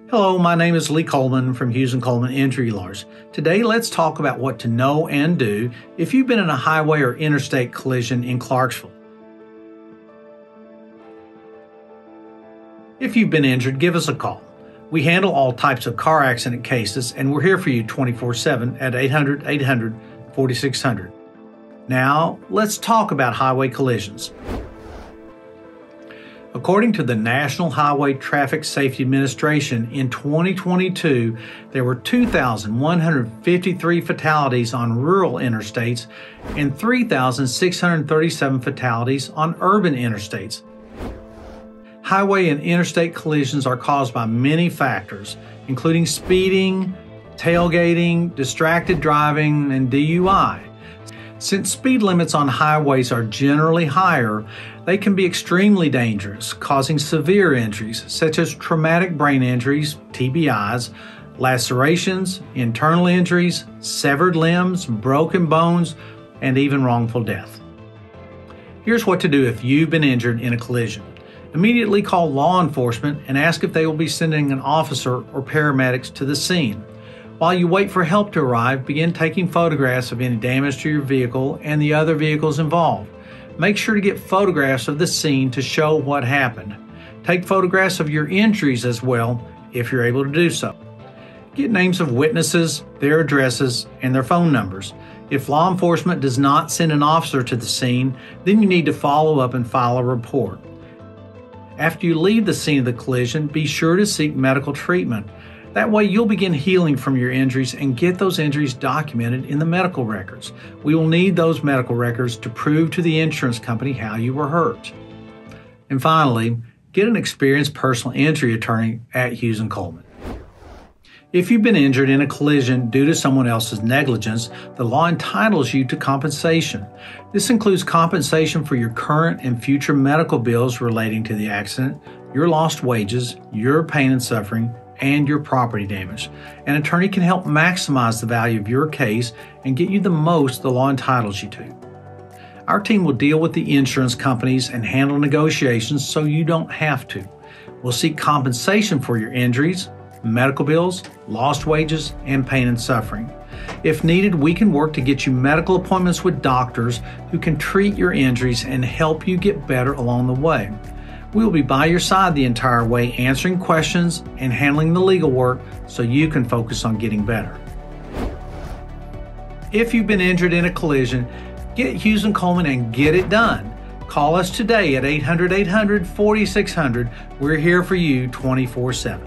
Hello, my name is Lee Coleman from Hughes Coleman Injury Lawyers. Today, let's talk about what to know and do if you've been in a highway or interstate collision in Clarksville. If you've been injured, give us a call. We handle all types of car accident cases, and we're here for you 24/7 at 800-800-4600. Now, let's talk about highway collisions. According to the National Highway Traffic Safety Administration, in 2022, there were 2,153 fatalities on rural interstates and 3,637 fatalities on urban interstates. Highway and interstate collisions are caused by many factors, including speeding, tailgating, distracted driving, and DUI. Since speed limits on highways are generally higher, they can be extremely dangerous, causing severe injuries such as traumatic brain injuries, TBIs, lacerations, internal injuries, severed limbs, broken bones, and even wrongful death. Here's what to do if you've been injured in a collision. Immediately call law enforcement and ask if they will be sending an officer or paramedics to the scene. While you wait for help to arrive, begin taking photographs of any damage to your vehicle and the other vehicles involved. Make sure to get photographs of the scene to show what happened. Take photographs of your injuries as well, if you're able to do so. Get names of witnesses, their addresses, and their phone numbers. If law enforcement does not send an officer to the scene, then you need to follow up and file a report. After you leave the scene of the collision, be sure to seek medical treatment. That way you'll begin healing from your injuries and get those injuries documented in the medical records. We will need those medical records to prove to the insurance company how you were hurt. And finally, get an experienced personal injury attorney at Hughes Coleman. If you've been injured in a collision due to someone else's negligence, the law entitles you to compensation. This includes compensation for your current and future medical bills relating to the accident, your lost wages, your pain and suffering, and your property damage. An attorney can help maximize the value of your case and get you the most the law entitles you to. Our team will deal with the insurance companies and handle negotiations so you don't have to. We'll seek compensation for your injuries, medical bills, lost wages, and pain and suffering. If needed, we can work to get you medical appointments with doctors who can treat your injuries and help you get better along the way. We will be by your side the entire way, answering questions and handling the legal work so you can focus on getting better. If you've been injured in a collision, get Hughes Coleman and get it done. Call us today at 800-800-4600. We're here for you 24/7.